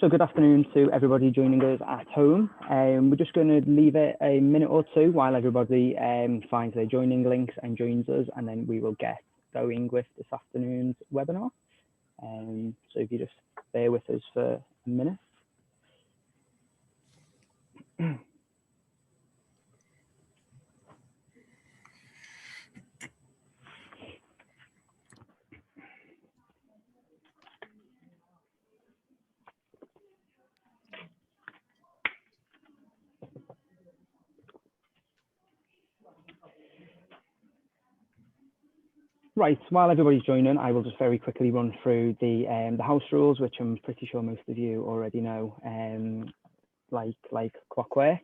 So good afternoon to everybody joining us at home. We're just going to leave it a minute or two while everybody finds their joining links and joins us, and then we will get going with this afternoon's webinar. So if you just bear with us for a minute. Right, while everybody's joining, I will just very quickly run through the house rules, which I'm pretty sure most of you already know, like clockwork.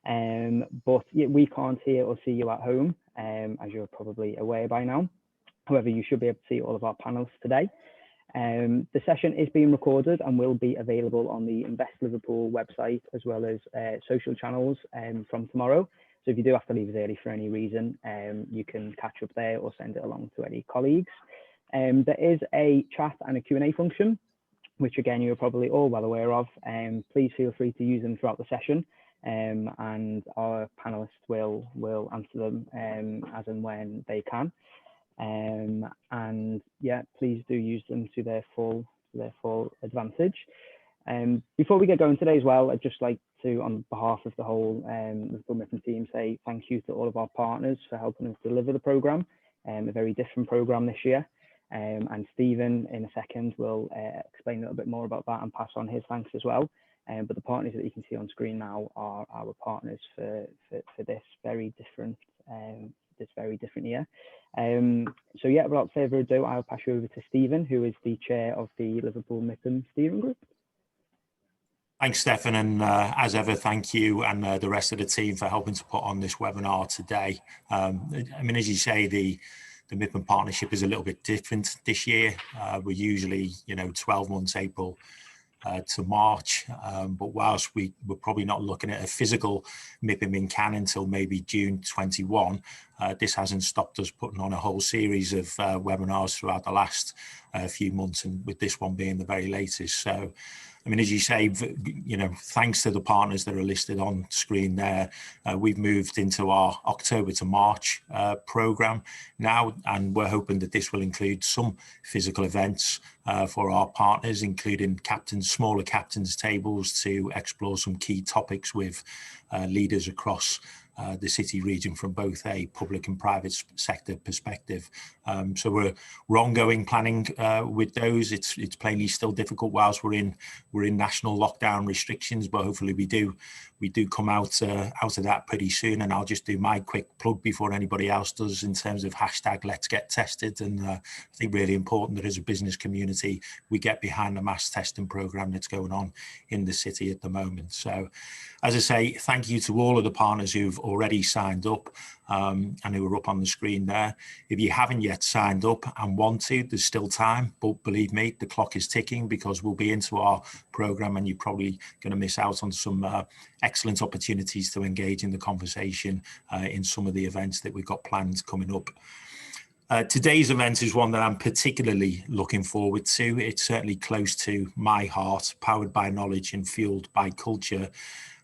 But we can't hear or see you at home, as you're probably aware by now. However, you should be able to see all of our panels today. The session is being recorded and will be available on the Invest Liverpool website, as well as social channels from tomorrow. So if you do have to leave us early for any reason, you can catch up there or send it along to any colleagues. There is a chat and a Q&A function, which again, you're probably all well aware of. Please feel free to use them throughout the session, and our panelists will answer them as and when they can. And yeah, please do use them to their full advantage. Before we get going today as well, I'd just like to, on behalf of the whole Liverpool Mipim team, say thank you to all of our partners for helping us deliver the programme, a very different programme this year. And Stephen, in a second, will explain a little bit more about that and pass on his thanks as well. But the partners that you can see on screen now are our partners for this very different year. So yeah, without further ado, I'll pass you over to Stephen, who is the chair of the Liverpool Mipim steering group. Thanks, Stefan, and as ever, thank you and the rest of the team for helping to put on this webinar today. I mean, as you say, the Mipim partnership is a little bit different this year. We're usually, 12 months, April to March, but whilst we're probably not looking at a physical Mipim in Cannes until maybe June 21, this hasn't stopped us putting on a whole series of webinars throughout the last few months, and with this one being the very latest. So, I mean, as you say, thanks to the partners that are listed on screen there, we've moved into our October to March program now, and we're hoping that this will include some physical events for our partners, including smaller captains tables to explore some key topics with leaders across the city region from both a public and private sector perspective. So we're ongoing planning with those. It's plainly still difficult whilst we're in national lockdown restrictions, but hopefully we do come out of that pretty soon. And I'll just do my quick plug before anybody else does in terms of hashtag Let's Get Tested. And I think really important that as a business community we get behind the mass testing program that's going on in the city at the moment. So, as I say, thank you to all of the partners who've already signed up and who are up on the screen there. If you haven't yet signed up and want to, there's still time, but believe me, the clock is ticking, because we'll be into our program and you're probably going to miss out on some excellent opportunities to engage in the conversation in some of the events that we've got planned coming up. Today's event is one that I'm particularly looking forward to. It's certainly close to my heart, powered by knowledge and fueled by culture,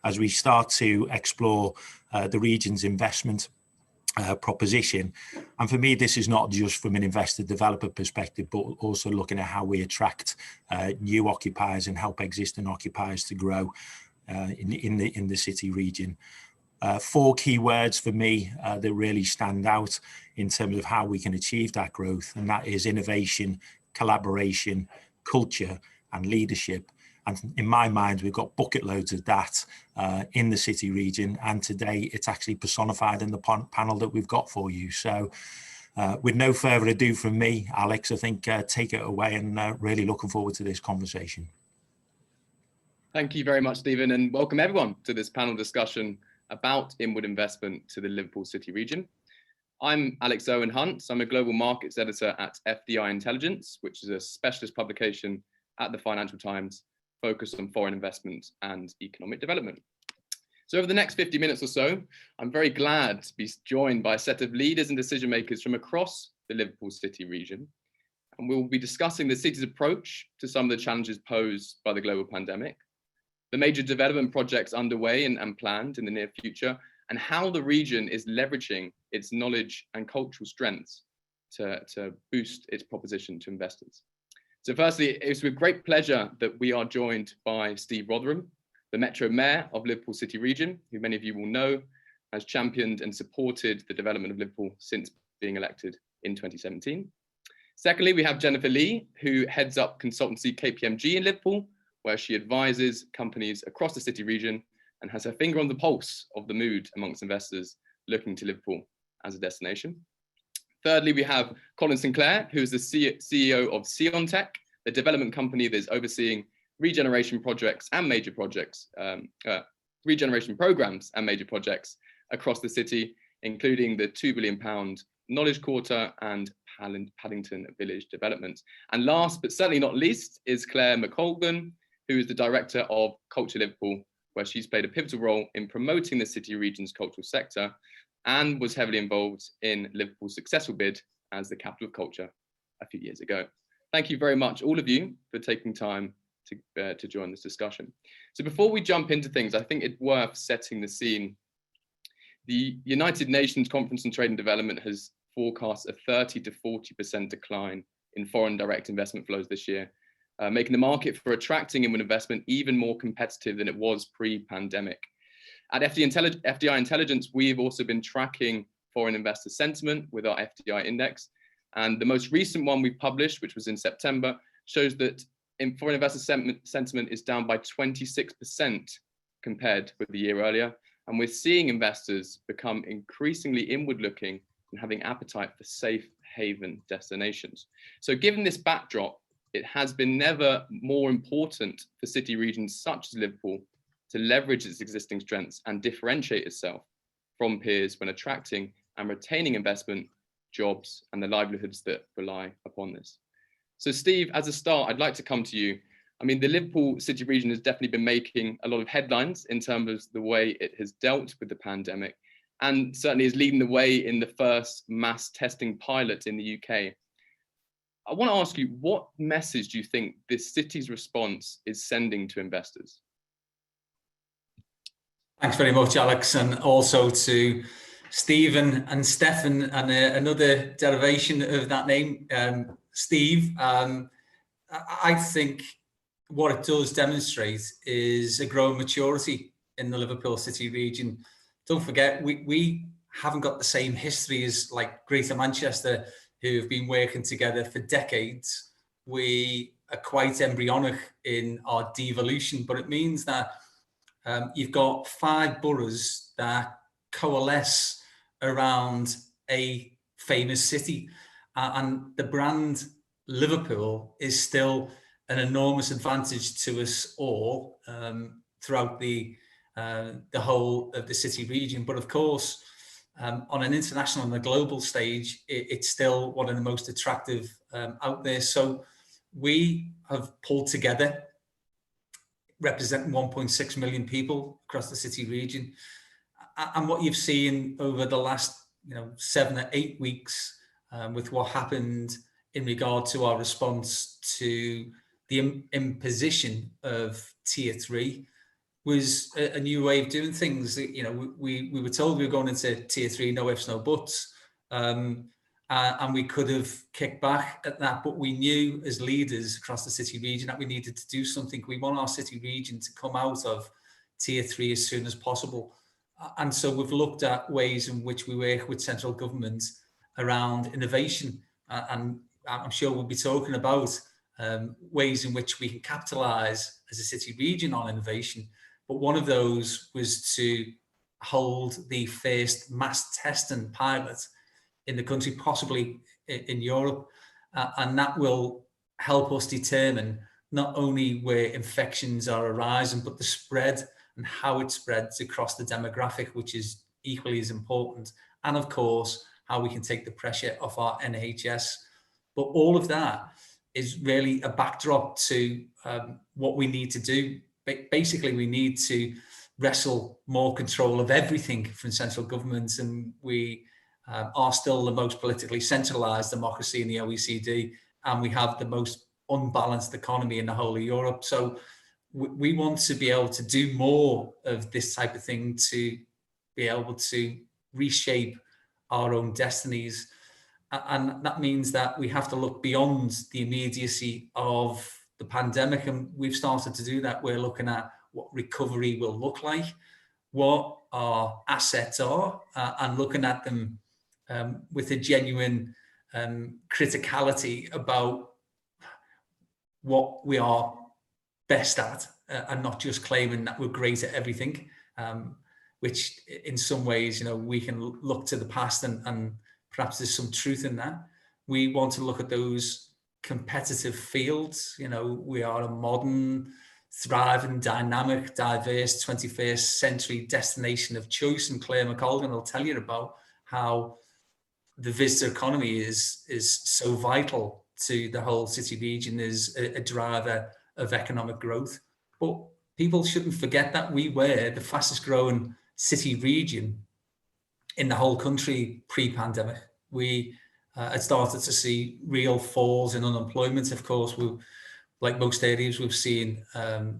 as we start to explore the region's investment proposition. And for me, this is not just from an investor developer perspective, but also looking at how we attract new occupiers and help existing occupiers to grow in the city region. 4 key words for me that really stand out in terms of how we can achieve that growth, and that is innovation, collaboration, culture, and leadership. And in my mind, we've got bucket loads of that in the city region. And today it's actually personified in the panel that we've got for you. So with no further ado from me, Alex, I think take it away, and really looking forward to this conversation. Thank you very much, Stephen, and welcome everyone to this panel discussion about inward investment to the Liverpool City region. I'm Alex Irwin-Hunt. I'm a global markets editor at FDI Intelligence, which is a specialist publication at the Financial Times focused on foreign investment and economic development. So over the next 50 minutes or so, I'm very glad to be joined by a set of leaders and decision makers from across the Liverpool City region. And we'll be discussing the city's approach to some of the challenges posed by the global pandemic, the major development projects underway and planned in the near future, and how the region is leveraging its knowledge and cultural strengths to boost its proposition to investors. So firstly, it's with great pleasure that we are joined by Steve Rotheram, the Metro Mayor of Liverpool City Region, who many of you will know has championed and supported the development of Liverpool since being elected in 2017. Secondly, we have Jennifer Lee, who heads up consultancy KPMG in Liverpool, where she advises companies across the city region and has her finger on the pulse of the mood amongst investors looking to Liverpool as a destination. Thirdly, we have Colin Sinclair, who is the CEO of Sciontec, the development company that is overseeing regeneration projects and major projects, regeneration programs and major projects across the city, including the £2 billion Knowledge Quarter and Paddington Village development. And last but certainly not least is Claire McColgan, who is the director of Culture Liverpool, where she's played a pivotal role in promoting the city region's cultural sector and was heavily involved in Liverpool's successful bid as the capital of culture a few years ago. Thank you very much, all of you, for taking time to join this discussion. So before we jump into things, I think it's worth setting the scene. The United Nations Conference on Trade and Development has forecast a 30 to 40% decline in foreign direct investment flows this year, making the market for attracting inward investment even more competitive than it was pre-pandemic. At FDI Intelligence, we've also been tracking foreign investor sentiment with our FDI index. And the most recent one we published, which was in September, shows that foreign investor sentiment is down by 26% compared with the year earlier. And we're seeing investors become increasingly inward looking and having appetite for safe haven destinations. So given this backdrop, it has been never more important for city regions such as Liverpool to leverage its existing strengths and differentiate itself from peers when attracting and retaining investment, jobs, and the livelihoods that rely upon this. So Steve, as a start, I'd like to come to you. I mean, the Liverpool City region has definitely been making a lot of headlines in terms of the way it has dealt with the pandemic, and certainly is leading the way in the first mass testing pilot in the UK. I want to ask you, what message do you think this city's response is sending to investors? Thanks very much, Alex, and also to Stephen and Stefan, and another derivation of that name, Steve. I think what it does demonstrate is a growing maturity in the Liverpool City region. Don't forget, we haven't got the same history as like Greater Manchester, who have been working together for decades. We are quite embryonic in our devolution, but it means that you've got 5 boroughs that coalesce around a famous city, and the brand Liverpool is still an enormous advantage to us all throughout the whole of the city region. But of course, on an international and a global stage, it's still one of the most attractive out there. So we have pulled together, representing 1.6 million people across the city region. And what you've seen over the last 7 or 8 weeks with what happened in regard to our response to the imposition of Tier 3 was a new way of doing things. We were told we were going into Tier 3, no ifs, no buts. And we could have kicked back at that, but we knew as leaders across the city region that we needed to do something. We want our city region to come out of Tier 3 as soon as possible. And so we've looked at ways in which we work with central government around innovation. And I'm sure we'll be talking about ways in which we can capitalise as a city region on innovation. But one of those was to hold the first mass testing pilot in the country, possibly in Europe. And that will help us determine not only where infections are arising, but the spread and how it spreads across the demographic, which is equally as important. And of course, how we can take the pressure off our NHS. But all of that is really a backdrop to what we need to do. Basically, we need to wrestle more control of everything from central governments, and we are still the most politically centralised democracy in the OECD, and we have the most unbalanced economy in the whole of Europe. So we want to be able to do more of this type of thing to be able to reshape our own destinies. And that means that we have to look beyond the immediacy of the pandemic. And we've started to do that. We're looking at what recovery will look like, what our assets are, and looking at them with a genuine criticality about what we are best at, and not just claiming that we're great at everything, which in some ways, we can look to the past and perhaps there's some truth in that. We want to look at those competitive fields. We are a modern, thriving, dynamic, diverse 21st century destination of choice, and Claire McColgan will tell you about how the visitor economy is so vital to the whole city region, is a driver of economic growth. But people shouldn't forget that we were the fastest growing city region in the whole country pre-pandemic. We had started to see real falls in unemployment. Of course, like most areas, we've seen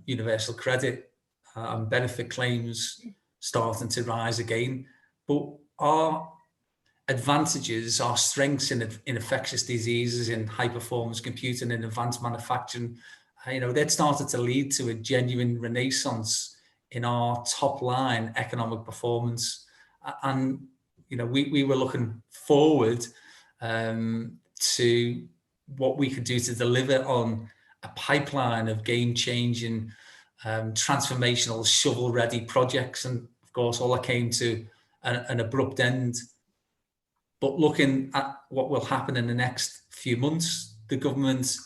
universal credit and benefit claims starting to rise again. But our advantages, our strengths in infectious diseases, in high performance computing and advanced manufacturing, they'd started to lead to a genuine renaissance in our top line economic performance. And, we were looking forward to what we could do to deliver on a pipeline of game-changing, transformational, shovel-ready projects. And of course, all that came to an abrupt end. But looking at what will happen in the next few months, the government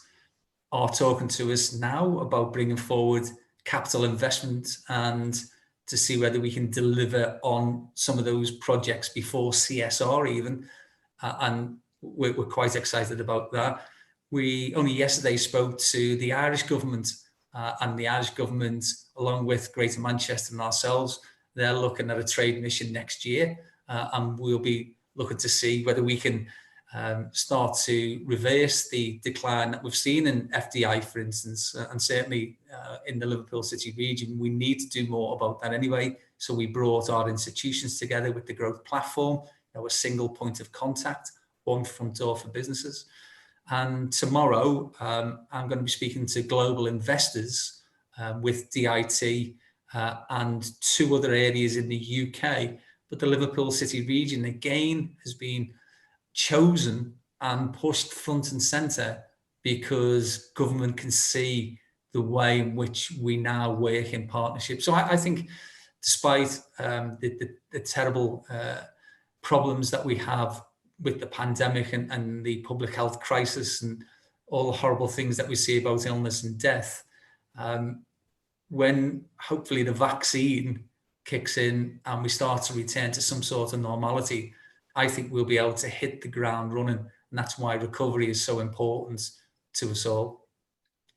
are talking to us now about bringing forward capital investment and to see whether we can deliver on some of those projects before CSR even. And we're quite excited about that. We only yesterday spoke to the Irish government, and the Irish government, along with Greater Manchester and ourselves, they're looking at a trade mission next year, and we'll be looking to see whether we can start to reverse the decline that we've seen in FDI, for instance, and certainly in the Liverpool City region. We need to do more about that anyway. So we brought our institutions together with the growth platform, a single point of contact, one front door for businesses. And tomorrow, I'm going to be speaking to global investors with DIT and two other areas in the UK. But the Liverpool City region, again, has been chosen and pushed front and centre because government can see the way in which we now work in partnership. So I think despite the terrible problems that we have with the pandemic and the public health crisis and all the horrible things that we see about illness and death, when hopefully the vaccine kicks in and we start to return to some sort of normality, I think we'll be able to hit the ground running. And that's why recovery is so important to us all.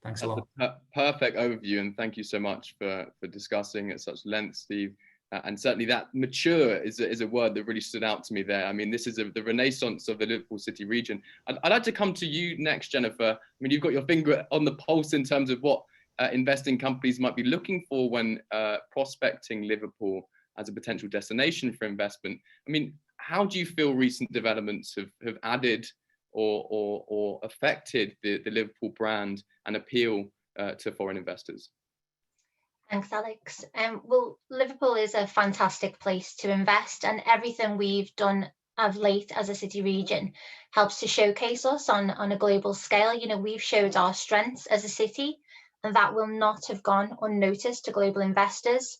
Thanks a lot. Perfect overview. And thank you so much for discussing at such length, Steve. And certainly that mature is a word that really stood out to me there. I mean, this is the renaissance of the Liverpool City region. I'd like to come to you next, Jennifer. I mean, you've got your finger on the pulse in terms of what investing companies might be looking for when prospecting Liverpool as a potential destination for investment. I mean, how do you feel recent developments have added or affected the Liverpool brand and appeal to foreign investors? Thanks, Alex. Well, Liverpool is a fantastic place to invest, and everything we've done of late as a city region helps to showcase us on a global scale. We've showed our strengths as a city, and that will not have gone unnoticed to global investors.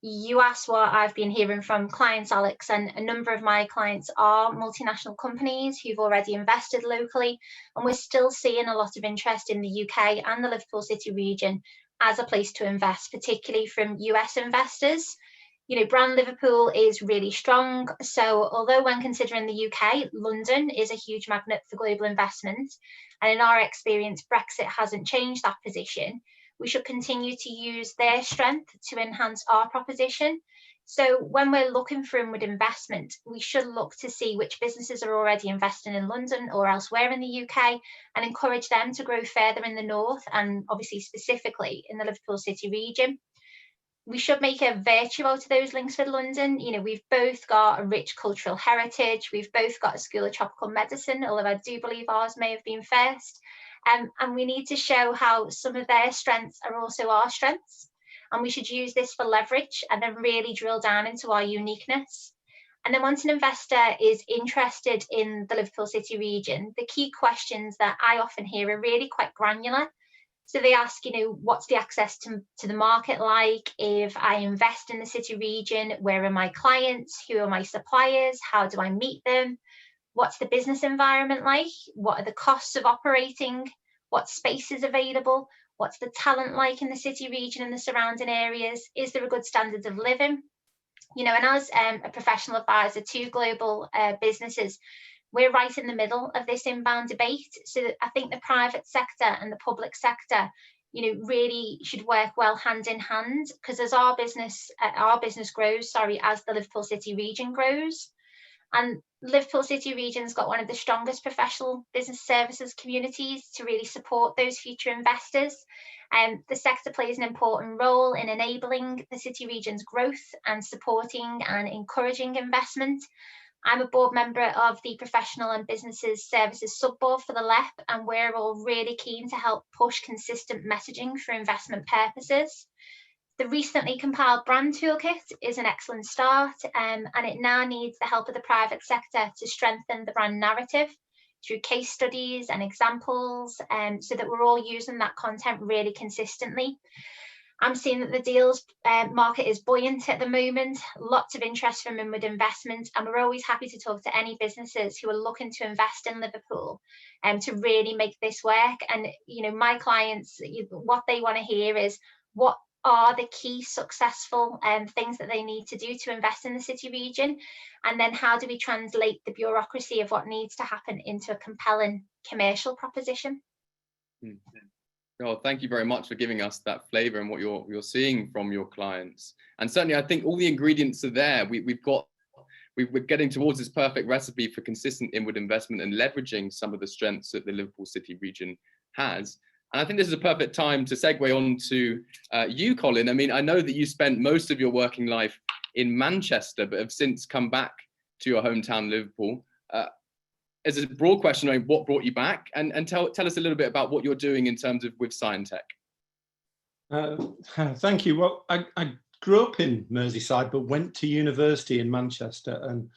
You asked what I've been hearing from clients, Alex, and a number of my clients are multinational companies who've already invested locally, and we're still seeing a lot of interest in the UK and the Liverpool City region as a place to invest, particularly from US investors. Brand Liverpool is really strong. So although when considering the UK, London is a huge magnet for global investment, and in our experience, Brexit hasn't changed that position, we should continue to use their strength to enhance our proposition. So when we're looking for inward investment, we should look to see which businesses are already investing in London or elsewhere in the UK and encourage them to grow further in the north and obviously specifically in the Liverpool City region. We should make a virtue out of those links with London. You know, we've both got a rich cultural heritage. We've both got a School of Tropical Medicine, although I do believe ours may have been first. And we need to show how some of their strengths are also our strengths. And we should use this for leverage and then really drill down into our uniqueness. And then once an investor is interested in the Liverpool City region, the key questions that I often hear are really quite granular. So they ask, you know, what's the access to the market like? If I invest in the city region, where are my clients? Who are my suppliers? How do I meet them? What's the business environment like? What are the costs of operating? What space is available? What's the talent like in the city region and the surrounding areas? Is there a good standard of living? You know, and as a professional advisor to global businesses, we're right in the middle of this inbound debate. So I think the private sector and the public sector, you know, really should work well hand in hand, because as our business grows, as the Liverpool City region grows, and Liverpool City region's got one of the strongest professional business services communities to really support those future investors. The sector plays an important role in enabling the city region's growth and supporting and encouraging investment. I'm a board member of the Professional and Businesses Services Sub-Board for the LEP, and we're all really keen to help push consistent messaging for investment purposes. The recently compiled brand toolkit is an excellent start, and it now needs the help of the private sector to strengthen the brand narrative through case studies and examples, so that we're all using that content really consistently. I'm seeing that the deals market is buoyant at the moment, lots of interest from inward investment, and we're always happy to talk to any businesses who are looking to invest in Liverpool to really make this work. And, you know, my clients, what they want to hear is what are the key successful things that they need to do to invest in the city region, and then how do we translate the bureaucracy of what needs to happen into a compelling commercial proposition. Oh, thank you very much for giving us that flavour and what you're seeing from your clients. And certainly, I think all the ingredients are there. We're getting towards this perfect recipe for consistent inward investment and leveraging some of the strengths that the Liverpool City region has. And I think this is a perfect time to segue on to you, Colin. I mean, I know that you spent most of your working life in Manchester, but have since come back to your hometown, Liverpool. As a broad question, what brought you back? And tell us a little bit about what you're doing in terms of with Sciontec. Thank you. Well, I grew up in Merseyside, but went to university in Manchester. And,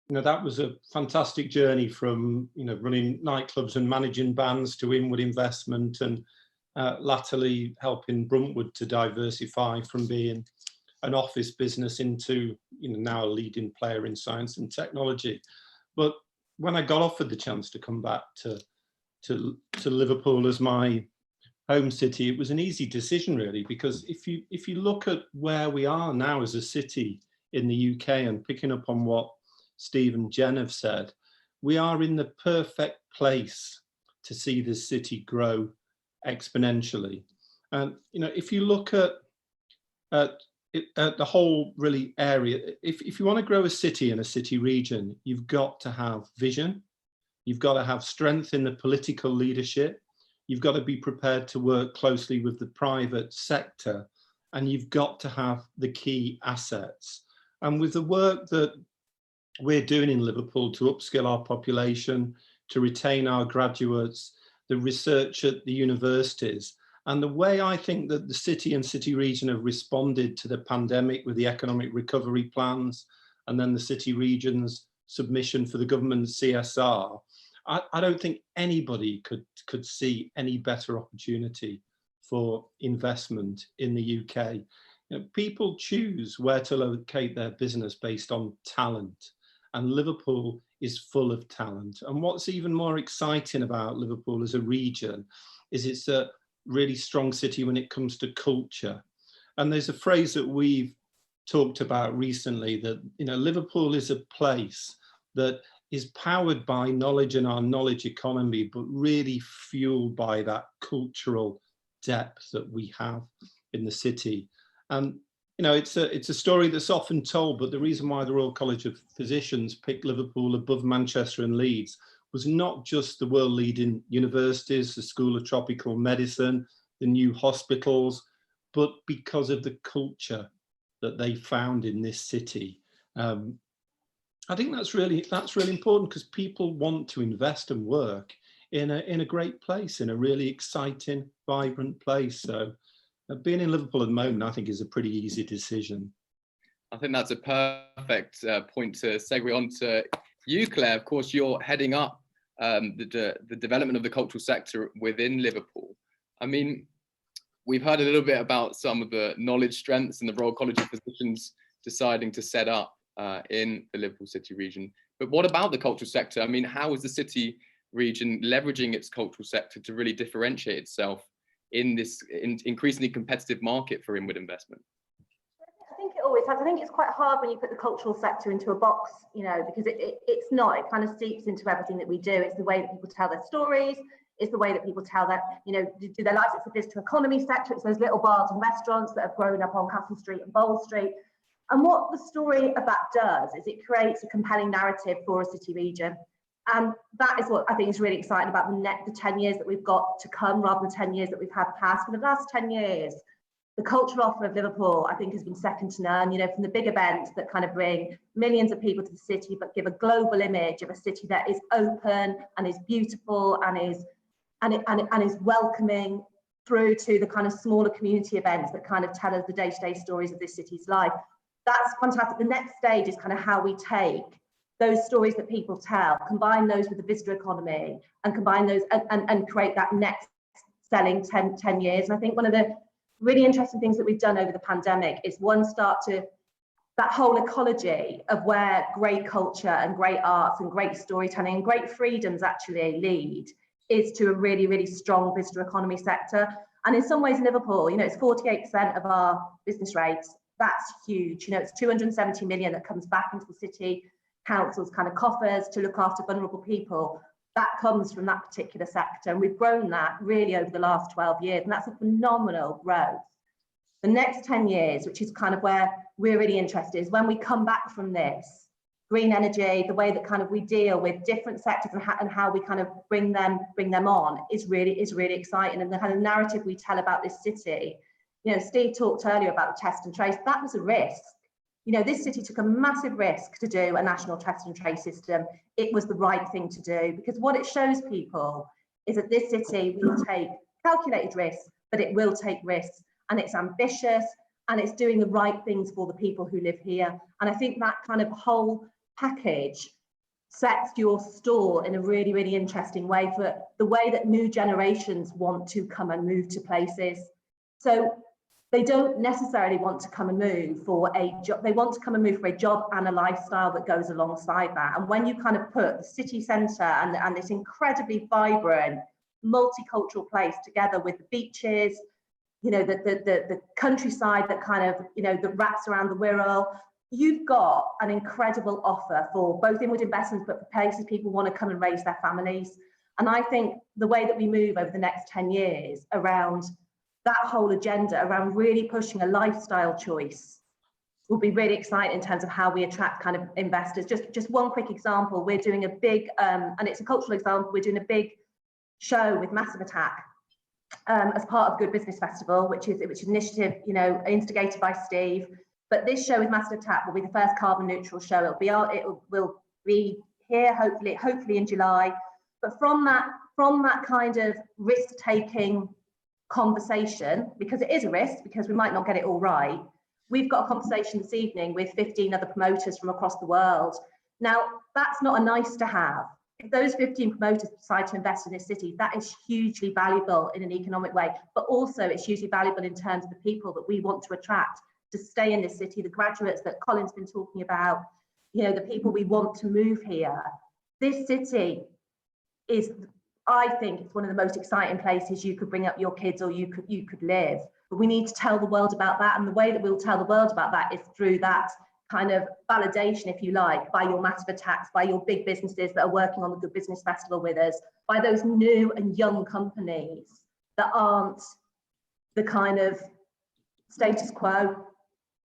you know, that was a fantastic journey from, you know, running nightclubs and managing bands to inward investment, and latterly helping Bruntwood to diversify from being an office business into, you know, now a leading player in science and technology. But when I got offered the chance to come back to Liverpool as my home city, it was an easy decision, really, because if you look at where we are now as a city in the UK, and picking up on what Steve and Jen have said, we are in the perfect place to see this city grow exponentially. And, you know, if you look at the whole really area, if you want to grow a city and a city region, you've got to have vision, you've got to have strength in the political leadership, you've got to be prepared to work closely with the private sector, and you've got to have the key assets. And with the work that we're doing in Liverpool to upskill our population, to retain our graduates, the research at the universities, and the way I think that the city and city region have responded to the pandemic with the economic recovery plans, and then the city region's submission for the government CSR, I don't think anybody could see any better opportunity for investment in the UK. You know, people choose where to locate their business based on talent, and Liverpool is full of talent. And what's even more exciting about Liverpool as a region is it's a really strong city when it comes to culture. And there's a phrase that we've talked about recently, that, you know, Liverpool is a place that is powered by knowledge and our knowledge economy, but really fueled by that cultural depth that we have in the city. And you know, it's a story that's often told, but the reason why the Royal College of Physicians picked Liverpool above Manchester and Leeds was not just the world-leading universities, the School of Tropical Medicine, the new hospitals, but because of the culture that they found in this city. I think that's really important, because people want to invest and work in a great place, in a really exciting, vibrant place. So being in Liverpool at the moment, I think, is a pretty easy decision. I think that's a perfect point to segue on to you, Claire. Of course, you're heading up the development of the cultural sector within Liverpool. I mean, we've heard a little bit about some of the knowledge strengths and the Royal College of Physicians deciding to set up in the Liverpool City region. But what about the cultural sector? I mean, how is the City region leveraging its cultural sector to really differentiate itself in this increasingly competitive market for inward investment? I think it always has. I think it's quite hard when you put the cultural sector into a box, you know, because it's not. It kind of seeps into everything that we do. It's the way that people tell their stories. It's the way that people tell that, you know, do their lives. It's the visitor economy sector. It's those little bars and restaurants that have grown up on Castle Street and Bowl Street. And what the story of that does is it creates a compelling narrative for a city region. And that is what I think is really exciting about the 10 years that we've got to come, rather than 10 years that we've had past. For the last 10 years, the cultural offer of Liverpool, I think, has been second to none. You know, from the big events that kind of bring millions of people to the city, but give a global image of a city that is open and is beautiful and is welcoming, through to the kind of smaller community events that kind of tell us the day-to-day stories of this city's life. That's fantastic. The next stage is kind of how we take those stories that people tell, combine those with the visitor economy, and combine those and create that next selling 10 years. And I think one of the really interesting things that we've done over the pandemic is start to that whole ecology of where great culture and great arts and great storytelling and great freedoms actually lead is to a really, really strong visitor economy sector. And in some ways, Liverpool, you know, it's 48% of our business rates. That's huge. You know, it's 270 million that comes back into the city council's kind of coffers to look after vulnerable people. That comes from that particular sector. And we've grown that really over the last 12 years. And that's a phenomenal growth. The next 10 years, which is kind of where we're really interested, is when we come back from this, green energy, the way that kind of we deal with different sectors and how we kind of bring them on is really exciting. And the kind of narrative we tell about this city, you know, Steve talked earlier about the test and trace. That was a risk. You know, this city took a massive risk to do a national test and trace system. It was the right thing to do, because what it shows people is that this city will take calculated risks, but it will take risks, and it's ambitious, and it's doing the right things for the people who live here. And I think that kind of whole package sets your store in a really, really interesting way for the way that new generations want to come and move to places. So they don't necessarily want to come and move for a job. They want to come and move for a job and a lifestyle that goes alongside that. And when you kind of put the city centre and this incredibly vibrant, multicultural place together with the beaches, you know, the countryside that kind of, you know, that wraps around the Wirral, you've got an incredible offer for both inward investments, but for places people want to come and raise their families. And I think the way that we move over the next 10 years around that whole agenda, around really pushing a lifestyle choice, will be really exciting in terms of how we attract kind of investors. Just one quick example, we're doing a big, and it's a cultural example, we're doing a big show with Massive Attack as part of Good Business Festival, which is an initiative, you know, instigated by Steve. But this show with Massive Attack will be the first carbon neutral show. It will be here hopefully in July. But from that kind of risk-taking conversation, because it is a risk, because we might not get it all right, we've got a conversation this evening with 15 other promoters from across the world. Now, that's not a nice to have. If those 15 promoters decide to invest in this city, that is hugely valuable in an economic way, but also it's hugely valuable in terms of the people that we want to attract to stay in this city, the graduates that Colin's been talking about, you know, the people we want to move here. This city is, I think, it's one of the most exciting places you could bring up your kids or you could live. But we need to tell the world about that. And the way that we'll tell the world about that is through that kind of validation, if you like, by your Massive Attacks, by your big businesses that are working on the Good Business Festival with us, by those new and young companies that aren't the kind of status quo.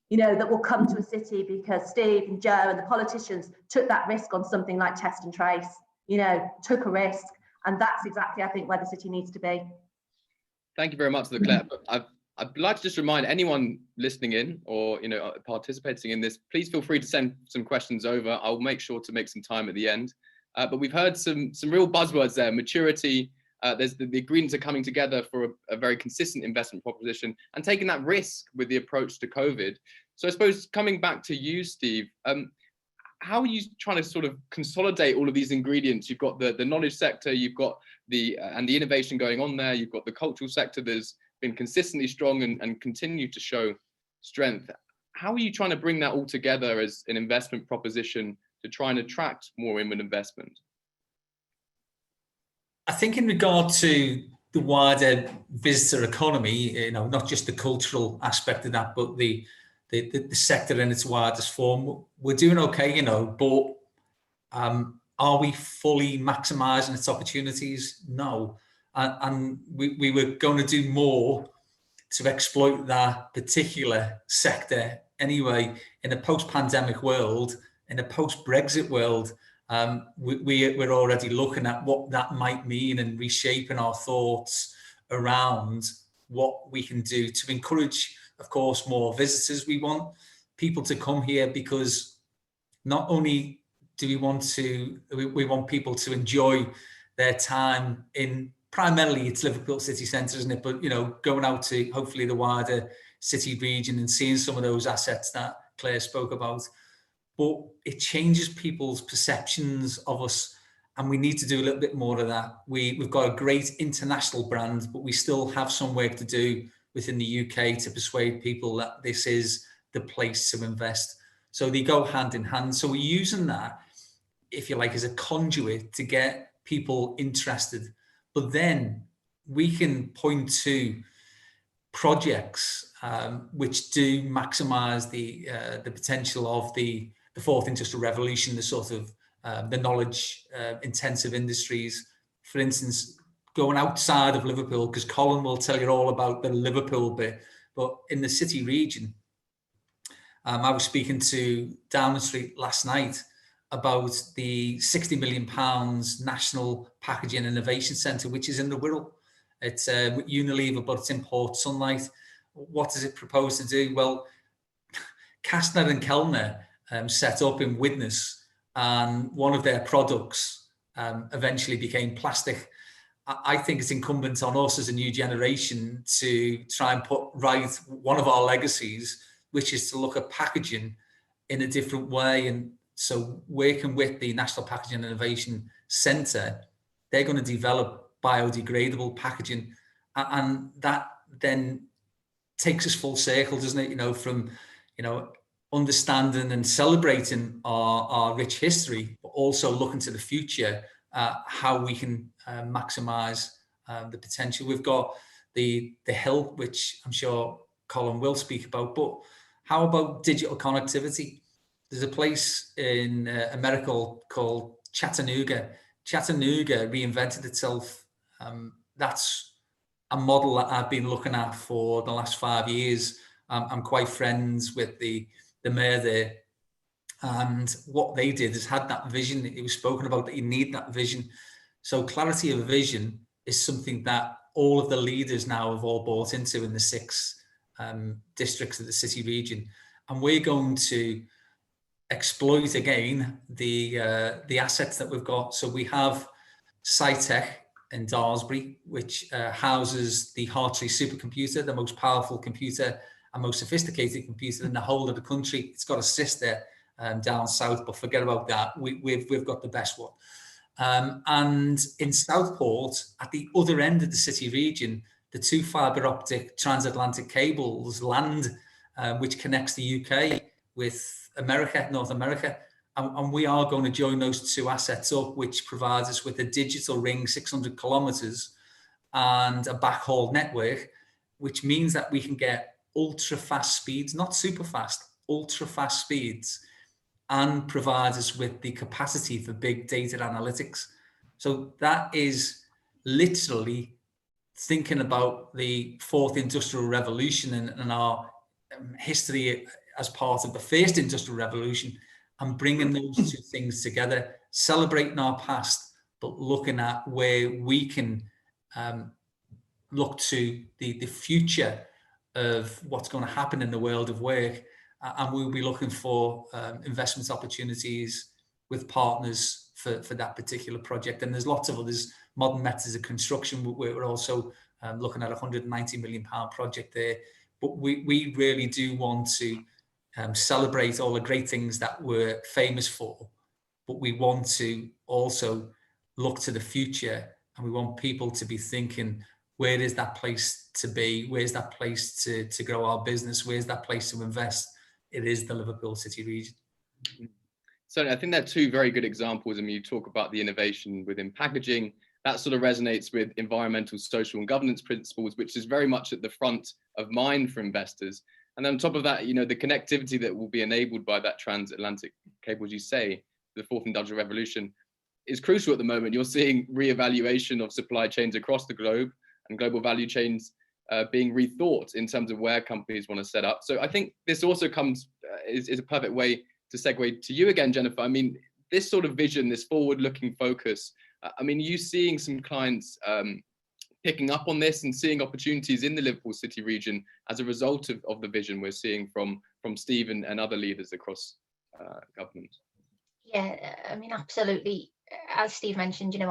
you know, that will come to a city because Steve and Joe and the politicians took that risk on something like test and trace, you know, took a risk. And that's exactly, I think, where the city needs to be. Thank you very much, Claire. I'd like to just remind anyone listening in or, you know, participating in this, please feel free to send some questions over. I'll make sure to make some time at the end. But we've heard some real buzzwords there: maturity. There's the ingredients are coming together for a very consistent investment proposition and taking that risk with the approach to COVID. So I suppose coming back to you, Steve, how are you trying to sort of consolidate all of these ingredients? You've got the knowledge sector, you've got the innovation going on there, you've got the cultural sector that's been consistently strong and continue to show strength. How are you trying to bring that all together as an investment proposition to try and attract more inward investment? I think in regard to the wider visitor economy, you know, not just the cultural aspect of that, but the sector in its widest form, we're doing okay, you know, but are we fully maximising its opportunities? No. And we were going to do more to exploit that particular sector anyway. In a post-pandemic world, in a post-Brexit world, we're already looking at what that might mean and reshaping our thoughts around what we can do to encourage, of course, more visitors. We want people to come here because not only do we want people to enjoy their time in, primarily it's Liverpool city centre, isn't it? But, you know, going out to hopefully the wider city region and seeing some of those assets that Claire spoke about. But it changes people's perceptions of us, and we need to do a little bit more of that. We've got a great international brand, but we still have some work to do within the UK to persuade people that this is the place to invest. So they go hand in hand. So we're using that, if you like, as a conduit to get people interested. But then we can point to projects which do maximise the potential of the fourth industrial revolution, the sort of the knowledge intensive industries. For instance, going outside of Liverpool, because Colin will tell you all about the Liverpool bit, but in the city region, I was speaking to Downing Street last night about the £60 million National Packaging Innovation Centre, which is in the Wirral. It's Unilever, but it's in Port Sunlight. What does it propose to do? Well, Kastner and Kellner set up in Widnes, and one of their products eventually became plastic. I think it's incumbent on us as a new generation to try and put right one of our legacies, which is to look at packaging in a different way. And so working with the National Packaging Innovation Centre, they're going to develop biodegradable packaging. And that then takes us full circle, doesn't it? You know, from, you know, understanding and celebrating our rich history, but also looking to the future, how we can maximise the potential. We've got the Hill, which I'm sure Colin will speak about, but how about digital connectivity? There's a place in America called Chattanooga. Chattanooga reinvented itself. That's a model that I've been looking at for the last 5 years. I'm quite friends with the mayor there. And what they did is had that vision. It was spoken about that you need that vision. So clarity of vision is something that all of the leaders now have all bought into in the 6 districts of the city region. And we're going to exploit again the assets that we've got. So we have Sciontec in Daresbury, which houses the Hartree supercomputer, the most powerful computer and most sophisticated computer in the whole of the country. It's got a sister down south, but forget about that. We've got the best one. And in Southport, at the other end of the city region, the 2 fibre optic transatlantic cables land, which connects the UK with America, North America. And we are going to join those 2 assets up, which provides us with a digital ring, 600 kilometres, and a backhaul network, which means that we can get ultra fast speeds, not super fast, ultra fast speeds, and provides us with the capacity for big data analytics. So that is literally thinking about the fourth industrial revolution and our history as part of the first industrial revolution, and bringing those two things together, celebrating our past, but looking at where we can look to the future of what's going to happen in the world of work. And we'll be looking for investment opportunities with partners for that particular project. And there's lots of others, modern methods of construction. We're also looking at a £190 million project there. But we really do want to celebrate all the great things that we're famous for. But we want to also look to the future, and we want people to be thinking, where is that place to be? Where's that place to grow our business? Where's that place to invest? It is the Liverpool City region. So I think they're two very good examples. I mean, you talk about the innovation within packaging. That sort of resonates with environmental, social and governance principles, which is very much at the front of mind for investors. And then on top of that, you know, the connectivity that will be enabled by that transatlantic cable, as you say, the fourth industrial revolution, is crucial at the moment. You're seeing re-evaluation of supply chains across the globe and global value chains being rethought in terms of where companies want to set up. So I think this also comes, is a perfect way to segue to you again, Jennifer. I mean, this sort of vision, this forward-looking focus, I mean, you seeing some clients picking up on this and seeing opportunities in the Liverpool City region as a result of the vision we're seeing from Steve and other leaders across government? Yeah, I mean, absolutely. As Steve mentioned, you know,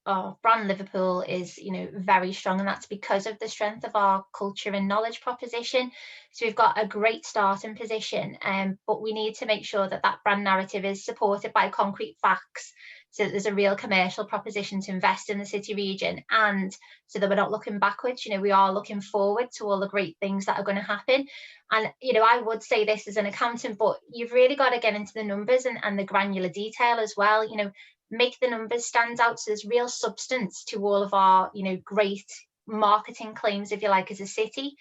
our brand Liverpool is, you know, very strong, and that's because of the strength of our culture and knowledge proposition. So we've got a great starting position, but we need to make sure that that brand narrative is supported by concrete facts, so that there's a real commercial proposition to invest in the city region, and so that we're not looking backwards. You know, we are looking forward to all the great things that are going to happen. And, you know, I would say this as an accountant, but you've really got to get into the numbers and the granular detail as well. You know, make the numbers stand out, so there's real substance to all of our, you know, great marketing claims, if you like, as a city.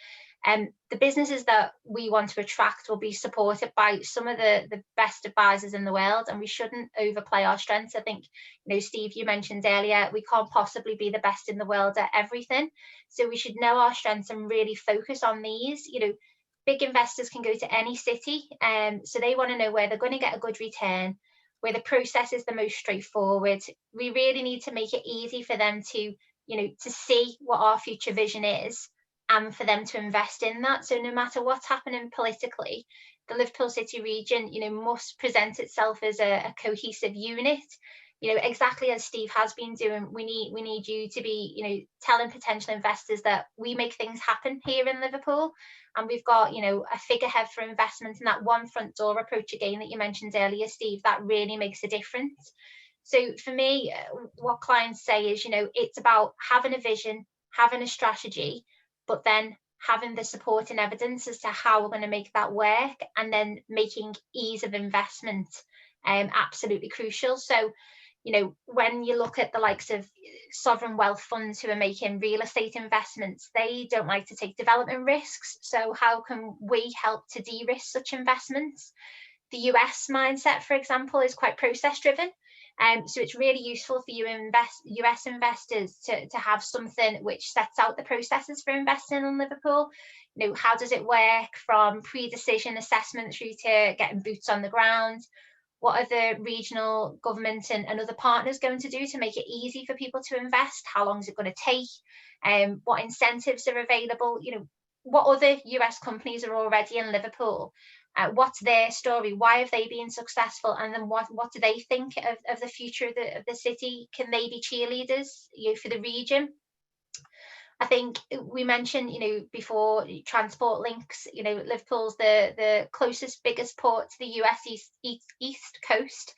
And the businesses that we want to attract will be supported by some of the best advisors in the world, and we shouldn't overplay our strengths. I think, you know, Steve, you mentioned earlier, we can't possibly be the best in the world at everything, so we should know our strengths and really focus on these. You know, big investors can go to any city, so they want to know where they're going to get a good return, where the process is the most straightforward. We really need to make it easy for them to, you know, to see what our future vision is, and for them to invest in that. So no matter what's happening politically, the Liverpool City region, you know, must present itself as a cohesive unit. You know, exactly as Steve has been doing, we need you to be, you know, telling potential investors that we make things happen here in Liverpool, and we've got, you know, a figurehead for investment, and that one front door approach again that you mentioned earlier, Steve, that really makes a difference. So for me, what clients say is, you know, it's about having a vision, having a strategy, but then having the support and evidence as to how we're going to make that work, and then making ease of investment absolutely crucial. So, you know, when you look at the likes of sovereign wealth funds who are making real estate investments, they don't like to take development risks. So how can we help to de-risk such investments? The US mindset, for example, is quite process driven. So it's really useful for you US investors to have something which sets out the processes for investing in Liverpool. You know, how does it work from pre-decision assessment through to getting boots on the ground? What are the regional government and other partners going to do to make it easy for people to invest? How long is it going to take? What incentives are available? You know, what other US companies are already in Liverpool? What's their story? Why have they been successful? And then what do they think of the future of the city? Can they be cheerleaders, you know, for the region? I think we mentioned, you know, before, transport links. You know, Liverpool's the closest, biggest port to the US east coast.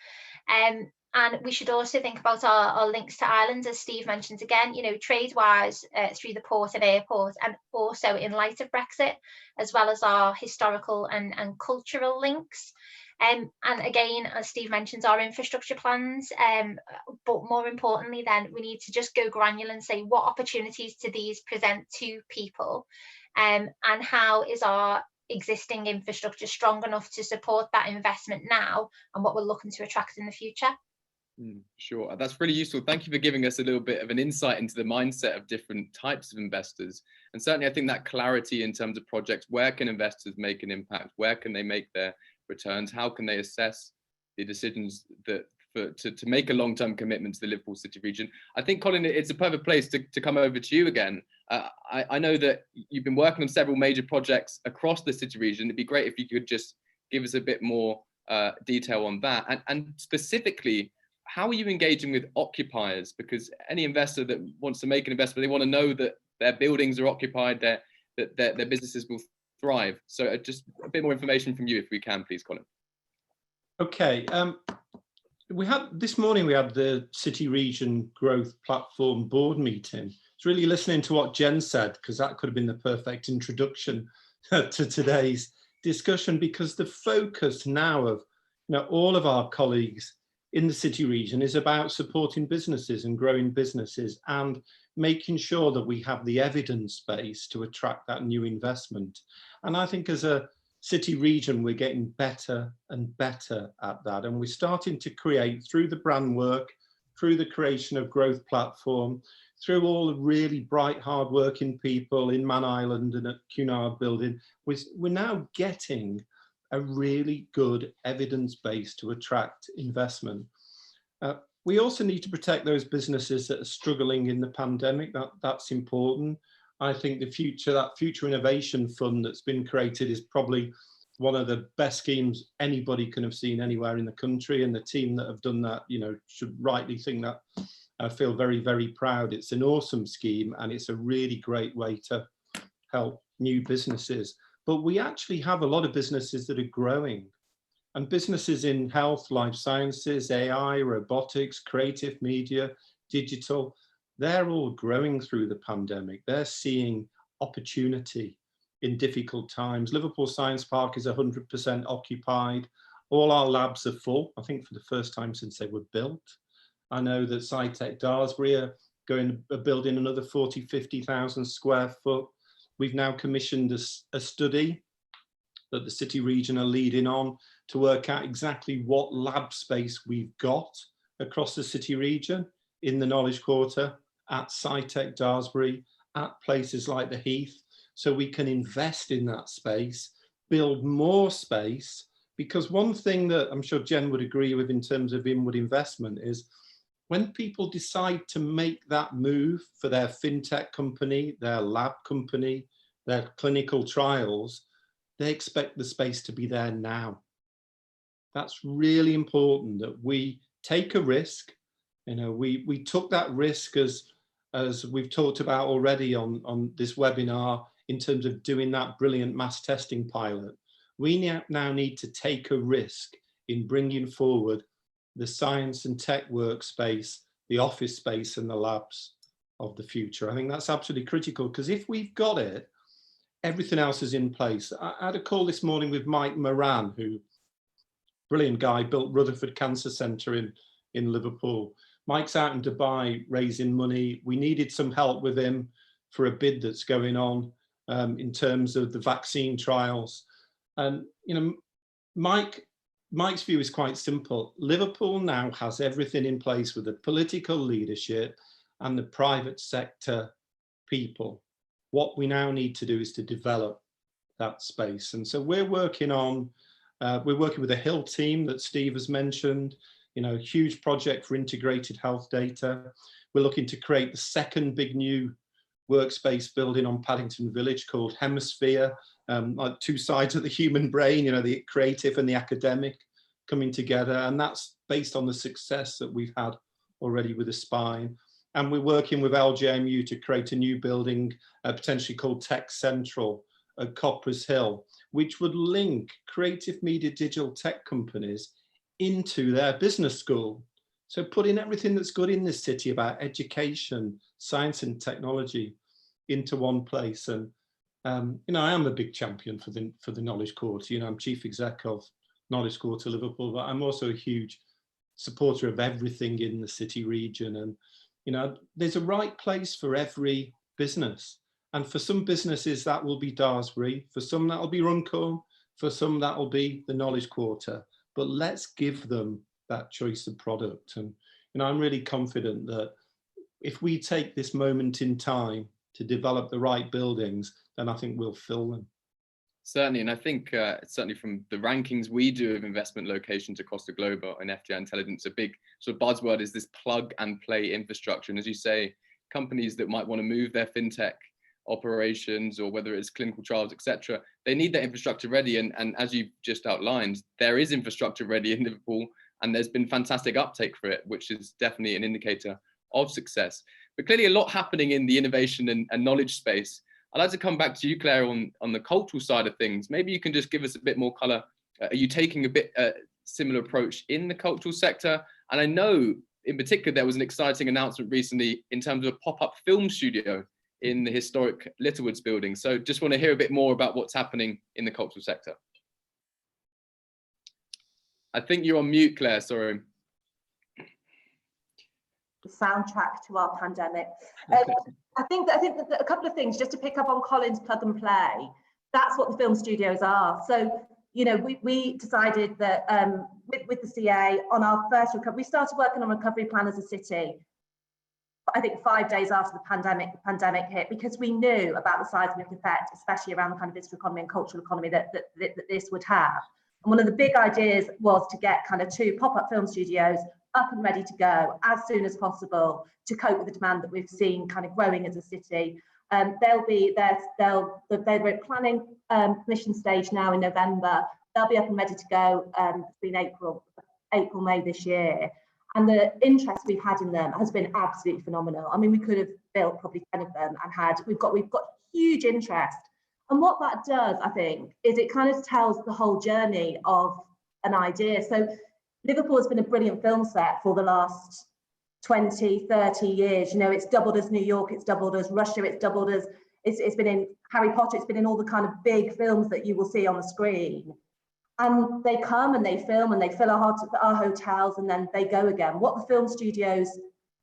And we should also think about our links to Ireland, as Steve mentioned again, you know, trade-wise through the port and airport, and also in light of Brexit, as well as our historical and cultural links. And again, as Steve mentions, our infrastructure plans, but more importantly then, we need to just go granular and say, what opportunities do these present to people, and how is our existing infrastructure strong enough to support that investment now and what we're looking to attract in the future? Sure, that's really useful. Thank you for giving us a little bit of an insight into the mindset of different types of investors. And certainly I think that clarity in terms of projects, where can investors make an impact? Where can they make their returns? How can they assess the decisions that to make a long-term commitment to the Liverpool City region? I think, Colin, it's a perfect place to come over to you again. I know that you've been working on several major projects across the city region. It'd be great if you could just give us a bit more detail on that. And specifically, how are you engaging with occupiers? Because any investor that wants to make an investment, they want to know that their buildings are occupied, that their businesses will thrive. So just a bit more information from you, if we can, please, Colin. Okay. This morning we had the City Region Growth Platform board meeting. It's really listening to what Jen said, because that could have been the perfect introduction to today's discussion, because the focus now of all of our colleagues in the city region is about supporting businesses and growing businesses and making sure that we have the evidence base to attract that new investment. And I think as a city region, we're getting better and better at that. And we're starting to create, through the brand work, through the creation of Growth Platform, through all the really bright, hard-working people in Man Island and at Cunard Building, we're now getting a really good evidence base to attract investment. We also need to protect those businesses that are struggling in the pandemic. That's important. I think that future innovation fund that's been created is probably one of the best schemes anybody can have seen anywhere in the country, and the team that have done that, should rightly think that. I feel very, very proud. It's an awesome scheme, and it's a really great way to help new businesses. But we actually have a lot of businesses that are growing, and businesses in health, life sciences, AI, robotics, creative media, digital, they're all growing through the pandemic. They're seeing opportunity in difficult times. Liverpool Science Park is 100% occupied. All our labs are full, I think for the first time since they were built. I know that Sciontec Daresbury are building another 50,000 square foot. We've now commissioned a study that the city region are leading on to work out exactly what lab space we've got across the city region, in the Knowledge Quarter, at Sciontec Daresbury, at places like the Heath, so we can invest in that space, build more space. Because one thing that I'm sure Jen would agree with in terms of inward investment is, when people decide to make that move for their fintech company, their lab company, their clinical trials, they expect the space to be there now. That's really important, that we take a risk. We took that risk as we've talked about already on this webinar, in terms of doing that brilliant mass testing pilot. We now need to take a risk in bringing forward the science and tech workspace, the office space and the labs of the future. I think that's absolutely critical, because if we've got it, everything else is in place. I had a call this morning with Mike Moran, who, brilliant guy, built Rutherford Cancer Centre in Liverpool. Mike's out in Dubai raising money. We needed some help with him for a bid that's going on in terms of the vaccine trials. And Mike's view is quite simple. Liverpool now has everything in place with the political leadership and the private sector people. What we now need to do is to develop that space. And so we're working with the Hill team that Steve has mentioned, a huge project for integrated health data. We're looking to create the second big new workspace building on Paddington Village called Hemisphere, like two sides of the human brain, the creative and the academic coming together. And that's based on the success that we've had already with the Spine. And we're working with LJMU to create a new building, potentially called Tech Central at Coppers Hill, which would link creative media digital tech companies into their business school. So putting everything that's good in this city about education, science and technology into one place. And I am a big champion for the Knowledge Quarter. I'm chief exec of Knowledge Quarter Liverpool, but I'm also a huge supporter of everything in the city region. And there's a right place for every business. And for some businesses that will be Daresbury, for some that will be Runcorn, for some that will be the Knowledge Quarter. But let's give them that choice of product. And I'm really confident that if we take this moment in time to develop the right buildings, then I think we'll fill them. Certainly, and I think certainly from the rankings we do of investment locations across the globe in FDI Intelligence, a big sort of buzzword is this plug and play infrastructure. And as you say, companies that might want to move their fintech operations, or whether it's clinical trials, etc., they need that infrastructure ready. And as you've just outlined, there is infrastructure ready in Liverpool, and there's been fantastic uptake for it, which is definitely an indicator of success. But clearly a lot happening in the innovation and knowledge space. I'd like to come back to you, Claire, on the cultural side of things. Maybe you can just give us a bit more colour. Are you taking a bit similar approach in the cultural sector? And I know in particular there was an exciting announcement recently in terms of a pop-up film studio in the historic Littlewoods building. So just want to hear a bit more about what's happening in the cultural sector. I think you're on mute, Claire, sorry. The soundtrack to our pandemic. I think that a couple of things, just to pick up on Colin's plug and play, that's what the film studios are. So, you know, we decided that with the CA on our first recovery, we started working on a recovery plan as a city, I think 5 days after the pandemic hit, because we knew about the seismic effect, especially around the kind of visitor economy and cultural economy that this would have. And one of the big ideas was to get kind of 2 pop-up film studios up and ready to go as soon as possible to cope with the demand that we've seen kind of growing as a city. They're at planning permission stage now in November. They'll be up and ready to go between April, May this year. And the interest we've had in them has been absolutely phenomenal. I mean, we could have built probably 10 of them and we've got huge interest. And what that does, I think, is it kind of tells the whole journey of an idea. So Liverpool has been a brilliant film set for the last 20, 30 years. You know, it's doubled as New York, it's doubled as Russia, it's doubled as, it's been in Harry Potter, it's been in all the kind of big films that you will see on the screen. And they come and they film and they fill our hotels and then they go again. What the film studios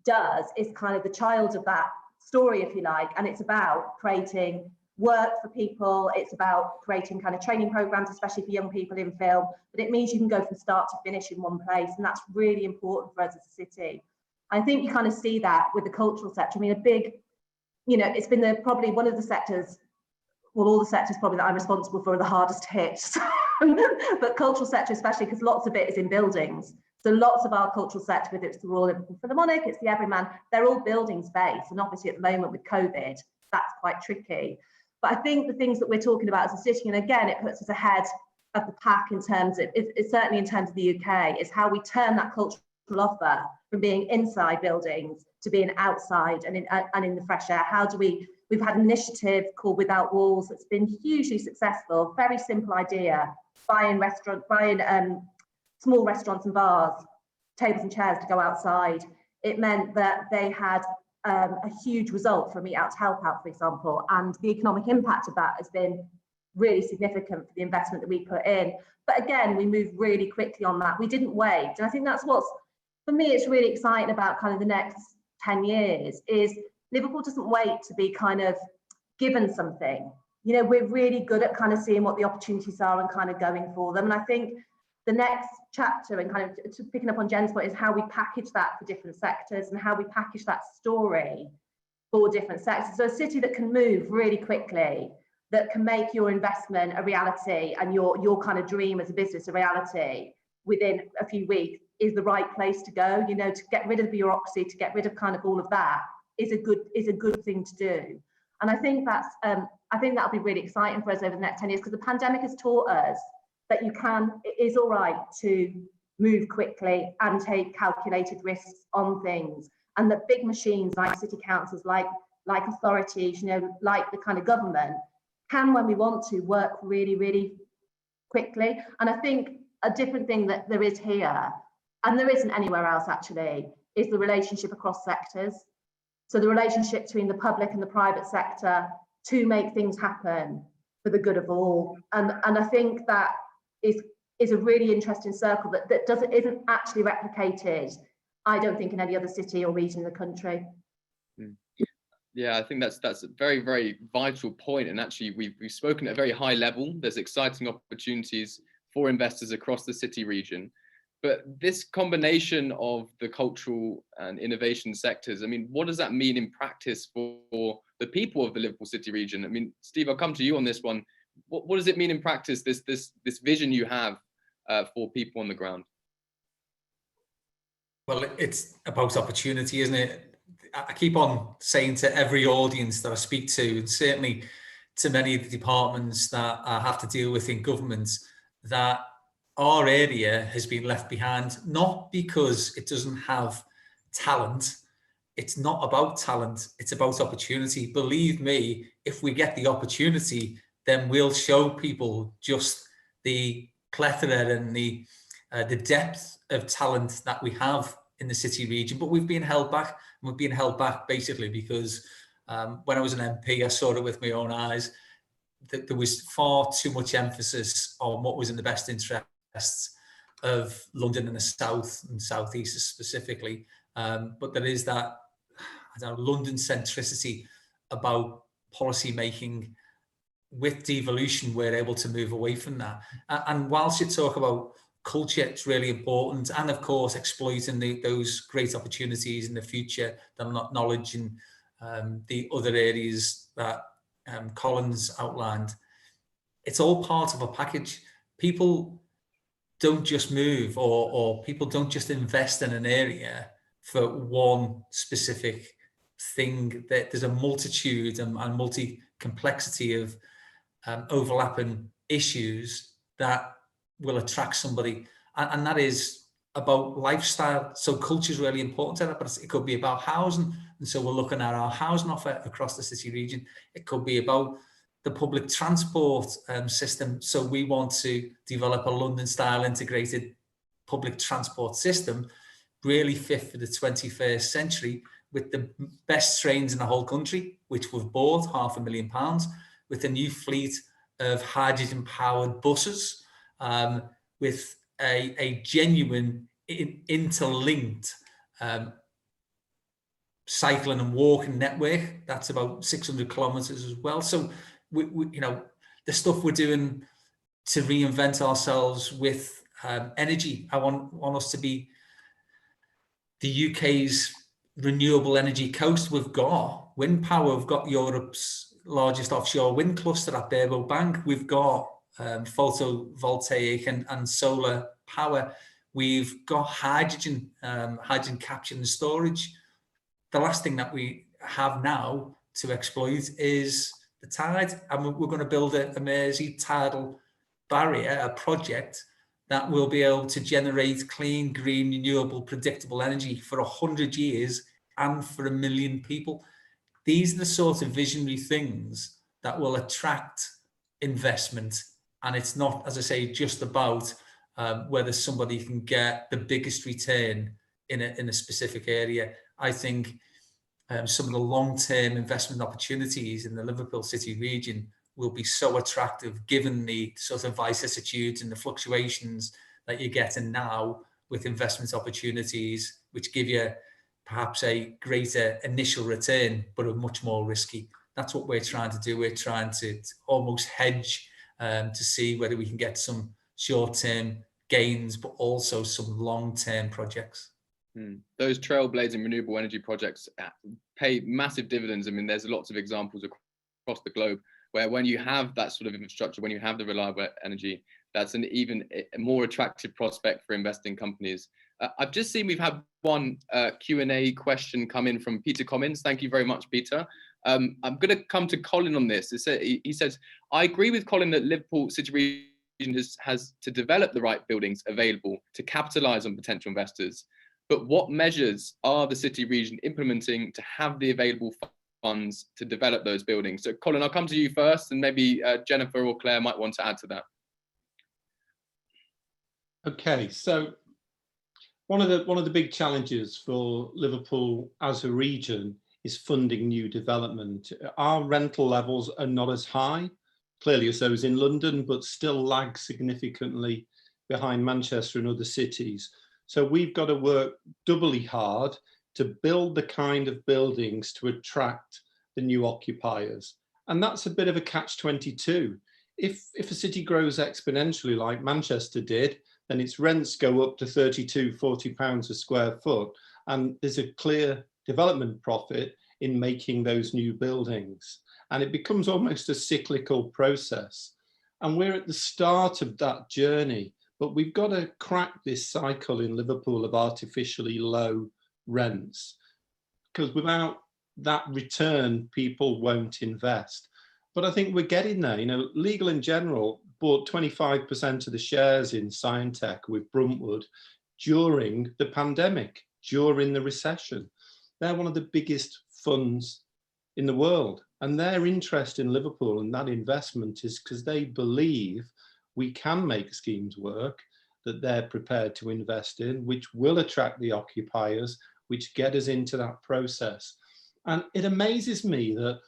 does is kind of the child of that story, if you like, and it's about creating work for people. It's about creating kind of training programs, especially for young people in film, but it means you can go from start to finish in one place, and that's really important for us as a city. I think you kind of see that with the cultural sector. I mean, a big, you know, it's been probably one of the sectors, well, all the sectors probably that I'm responsible for are the hardest hit, but cultural sector especially, because lots of it is in buildings. So lots of our cultural sector, whether it's the Royal Liverpool Philharmonic, it's the Everyman, they're all buildings based, and obviously at the moment with COVID, that's quite tricky. But I think the things that we're talking about as a city, and again, it puts us ahead of the pack in terms of, it's certainly in terms of the UK, is how we turn that cultural offer from being inside buildings to being outside and in the fresh air. How do we've had an initiative called Without Walls that's been hugely successful, very simple idea, buying small restaurants and bars, tables and chairs to go outside. It meant that they had a huge result from Eat Out to Help Out, for example, and the economic impact of that has been really significant for the investment that we put in. But again, we moved really quickly on that. We didn't wait. And I think that's what's, for me, it's really exciting about kind of the next 10 years is Liverpool doesn't wait to be kind of given something. You know, we're really good at kind of seeing what the opportunities are and kind of going for them. And I think the next chapter, and kind of picking up on Jen's point, is how we package that for different sectors and how we package that story for different sectors. So a city that can move really quickly, that can make your investment a reality and your kind of dream as a business a reality within a few weeks, is the right place to go. You know, to get rid of the bureaucracy, to get rid of kind of all of that is a good thing to do. And I think that'll be really exciting for us over the next 10 years, because the pandemic has taught us that it is all right to move quickly and take calculated risks on things, and that big machines like city councils, like authorities, you know, like the kind of government, can, when we want to, work really, really quickly. And I think a different thing that there is here, and there isn't anywhere else actually, is the relationship across sectors. So the relationship between the public and the private sector to make things happen for the good of all. And I think that is a really interesting circle that isn't actually replicated, I don't think, in any other city or region in the country. Yeah, I think that's a very, very vital point. And actually, we've spoken at a very high level. There's exciting opportunities for investors across the city region. But this combination of the cultural and innovation sectors, I mean, what does that mean in practice for the people of the Liverpool City region? I mean, Steve, I'll come to you on this one. What does it mean in practice, this vision you have for people on the ground? Well, it's about opportunity, isn't it? I keep on saying to every audience that I speak to, and certainly to many of the departments that I have to deal with in government, that our area has been left behind, not because it doesn't have talent. It's not about talent, it's about opportunity. Believe me, if we get the opportunity, then we'll show people just the plethora and the depth of talent that we have in the city region. But we've been held back. And we've been held back basically because when I was an MP, I saw it with my own eyes, that there was far too much emphasis on what was in the best interests of London and the South and South East specifically. But there is that London centricity about policy making. With devolution, we're able to move away from that. And whilst you talk about culture, it's really important. And of course, exploiting those great opportunities in the future, the knowledge and the other areas that Colin's outlined. It's all part of a package. People don't just move or people don't just invest in an area for one specific thing. There's a multitude and multi-complexity of overlapping issues that will attract somebody, and that is about lifestyle. So culture is really important to that, but it could be about housing, and so we're looking at our housing offer across the city region. It could be about the public transport system. So we want to develop a London-style integrated public transport system, really fit for the 21st century, with the best trains in the whole country, which we've bought £500,000, with a new fleet of hydrogen-powered buses, with a genuine interlinked cycling and walking network. That's about 600 kilometres as well. So, we, you know, the stuff we're doing to reinvent ourselves with energy. I want us to be the UK's renewable energy coast. We've got wind power. We've got Europe's largest offshore wind cluster at Barebow Bank. We've got photovoltaic and solar power. We've got hydrogen capture and storage. The last thing that we have now to exploit is the tide, and we're going to build a Mersey tidal barrier, a project that will be able to generate clean, green, renewable, predictable energy for 100 years and for 1 million people. These are the sort of visionary things that will attract investment. And it's not, as I say, just about whether somebody can get the biggest return in a specific area. I think some of the long-term investment opportunities in the Liverpool City region will be so attractive, given the sort of vicissitudes and the fluctuations that you're getting now with investment opportunities, which give you perhaps a greater initial return, but are much more risky. That's what we're trying to do. We're trying to almost hedge to see whether we can get some short-term gains, but also some long-term projects. Those trailblazing renewable energy projects pay massive dividends. I mean, there's lots of examples across the globe where when you have that sort of infrastructure, when you have the reliable energy, that's an even more attractive prospect for investing companies. I've just seen we've had one Q&A question come in from Peter Commins. Thank you very much, Peter. I'm going to come to Colin on this. He says, I agree with Colin that Liverpool City region has to develop the right buildings available to capitalise on potential investors. But what measures are the city region implementing to have the available funds to develop those buildings? So Colin, I'll come to you first, and maybe Jennifer or Claire might want to add to that. Okay, so one of the big challenges for Liverpool as a region is funding new development. Our rental levels are not as high, clearly, as those in London, but still lag significantly behind Manchester and other cities. So we've got to work doubly hard to build the kind of buildings to attract the new occupiers. And that's a bit of a catch-22. If a city grows exponentially like Manchester did, and its rents go up to 32, 40 pounds a square foot, and there's a clear development profit in making those new buildings. And it becomes almost a cyclical process. And we're at the start of that journey, but we've got to crack this cycle in Liverpool of artificially low rents, because without that return, people won't invest. But I think we're getting there. You know, Legal & General bought 25% of the shares in Sciontec with Bruntwood during the pandemic, during the recession. They're one of the biggest funds in the world. And their interest in Liverpool and that investment is because they believe we can make schemes work that they're prepared to invest in, which will attract the occupiers, which get us into that process. And it amazes me that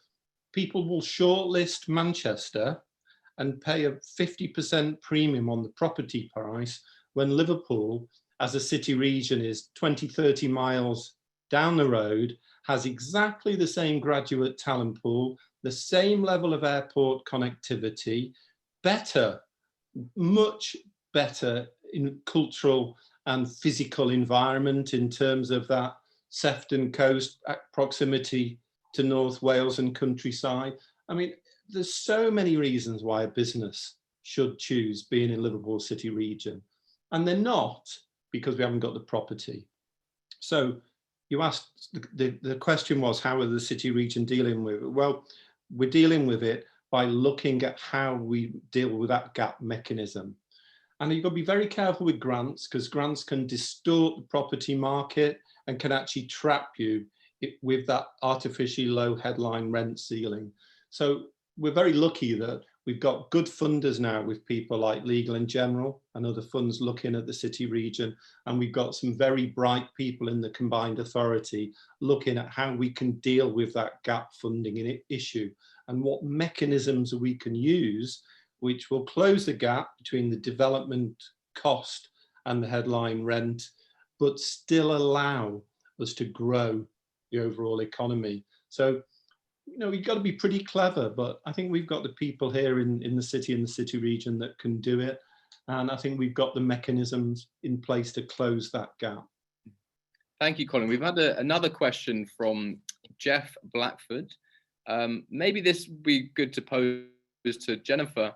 people will shortlist Manchester and pay a 50% premium on the property price when Liverpool, as a city region, is 20, 30 miles down the road, has exactly the same graduate talent pool, the same level of airport connectivity, better, much better in cultural and physical environment in terms of that Sefton Coast proximity to North Wales and countryside. I mean, there's so many reasons why a business should choose being in Liverpool City region, and they're not because we haven't got the property. So you asked, the question was, how are the city region dealing with it? Well, we're dealing with it by looking at how we deal with that gap mechanism. And you've got to be very careful with grants, because grants can distort the property market and can actually trap you with that artificially low headline rent ceiling. So we're very lucky that we've got good funders now with people like Legal & General and other funds looking at the city region. And we've got some very bright people in the combined authority looking at how we can deal with that gap funding issue and what mechanisms we can use which will close the gap between the development cost and the headline rent, but still allow us to grow the overall economy. So, you know, we've got to be pretty clever, but I think we've got the people here in the city and the city region that can do it. And I think we've got the mechanisms in place to close that gap. Thank you, Colin. We've had another question from Jeff Blackford. Maybe this would be good to pose to Jennifer,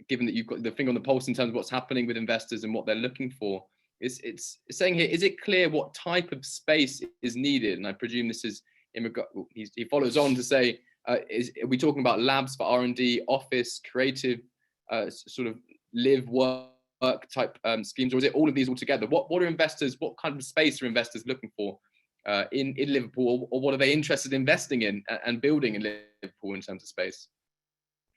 given that you've got the finger on the pulse in terms of what's happening with investors and what they're looking for. It's saying here, is it clear what type of space is needed? And I presume this is in regard, he follows on to say, are we talking about labs for R&D, office, creative, sort of live, work type schemes, or is it all of these all together? What are investors, what kind of space are investors looking for in Liverpool, or what are they interested in investing in and building in Liverpool in terms of space?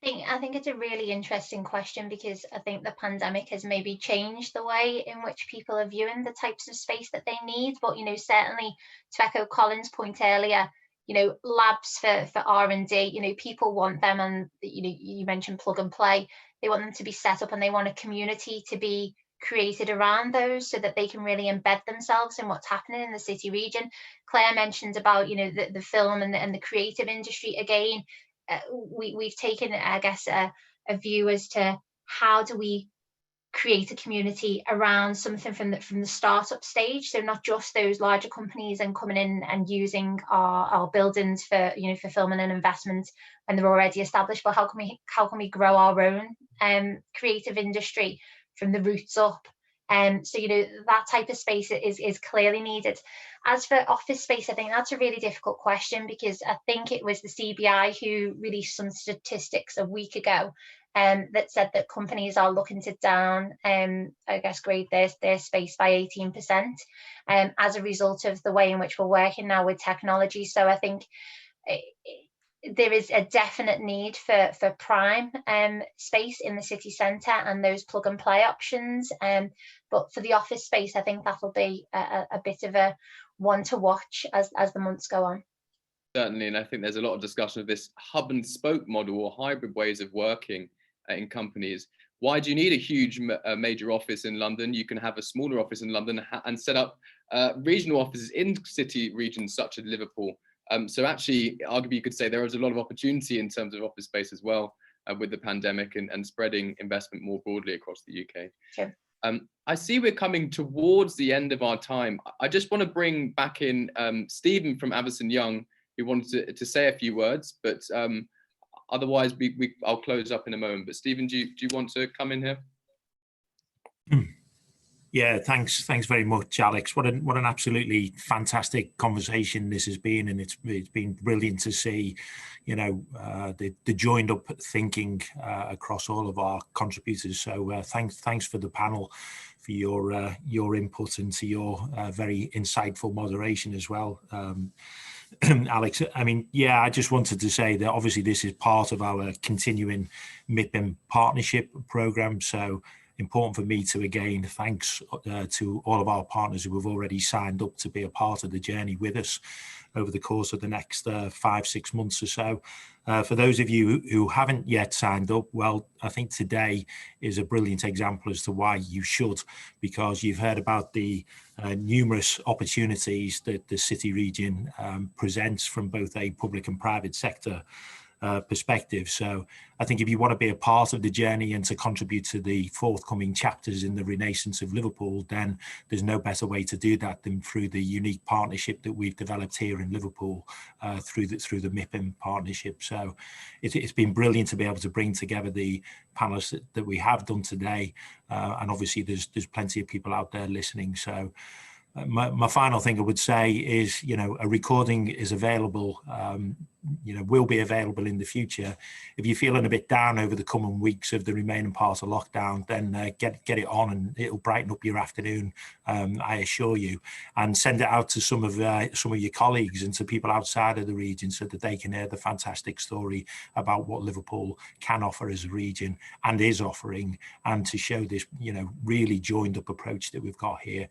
I think it's a really interesting question, because I think the pandemic has maybe changed the way in which people are viewing the types of space that they need. But, you know, certainly to echo Colin's point earlier, you know, labs for R&D, you know, people want them, and, you know, you mentioned plug and play. They want them to be set up, and they want a community to be created around those so that they can really embed themselves in what's happening in the city region. Claire mentioned about, you know, the film and the creative industry. Again, we've taken, I guess, a view as to how do we create a community around something from the startup stage. So not just those larger companies and coming in and using our buildings for, you know, for fulfillment and investment when they're already established, but how can we grow our own creative industry from the roots up? So, you know, that type of space is clearly needed. As for office space, I think that's a really difficult question, because I think it was the CBI who released some statistics a week ago that said that companies are looking to grade their space by 18% as a result of the way in which we're working now with technology. So I think there is a definite need for prime space in the city centre and those plug and play options. But for the office space, I think that'll be a bit of a one to watch as the months go on. Certainly, and I think there's a lot of discussion of this hub and spoke model or hybrid ways of working in companies. Why do you need a huge major office in London? You can have a smaller office in London and set up regional offices in city regions such as Liverpool. So actually, arguably, you could say there is a lot of opportunity in terms of office space as well with the pandemic and spreading investment more broadly across the UK. Sure. I see we're coming towards the end of our time. I just want to bring back in Stephen from Avison Young, who wanted to say a few words, but otherwise I'll close up in a moment. But Stephen, do you want to come in here? Yeah, thanks very much, Alex. What an absolutely fantastic conversation this has been, and it's been brilliant to see, you know, the joined up thinking across all of our contributors. So thanks for the panel, for your input, and to your very insightful moderation as well, Alex. I mean, yeah, I just wanted to say that obviously this is part of our continuing Mipim partnership program. So important for me to again thanks to all of our partners who have already signed up to be a part of the journey with us over the course of the next 5-6 months or so. For those of you who haven't yet signed up, well, I think today is a brilliant example as to why you should, because you've heard about the numerous opportunities that the city region presents from both a public and private sector perspective. So I think if you want to be a part of the journey and to contribute to the forthcoming chapters in the renaissance of Liverpool, then there's no better way to do that than through the unique partnership that we've developed here in Liverpool through the Mipim partnership. So it's been brilliant to be able to bring together the panelists that we have done today, and obviously there's plenty of people out there listening. So my final thing I would say is, you know, a recording is available, you know, will be available in the future. If you're feeling a bit down over the coming weeks of the remaining part of lockdown, then get it on, and it'll brighten up your afternoon, I assure you. And send it out to some of your colleagues and to people outside of the region, so that they can hear the fantastic story about what Liverpool can offer as a region and is offering, and to show this, you know, really joined up approach that we've got here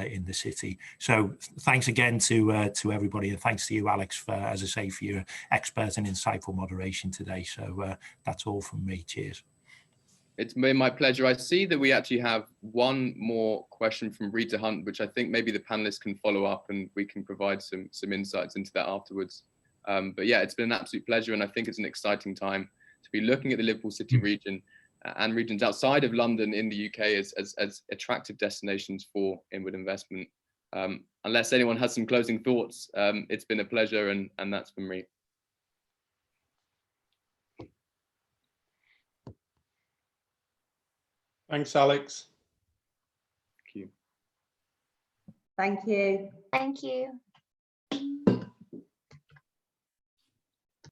in the city. So thanks again to everybody, and thanks to you, Alex, for, as I say, for your expert and insightful moderation today. So that's all from me. Cheers. It's been my pleasure. I see that we actually have one more question from Rotheram, which I think maybe the panelists can follow up, and we can provide some insights into that afterwards. But yeah, it's been an absolute pleasure, and I think it's an exciting time to be looking at the Liverpool City region and regions outside of London in the UK as attractive destinations for inward investment. Unless anyone has some closing thoughts, it's been a pleasure, and that's from me. Thanks, Alex. Thank you. Thank you. Thank you.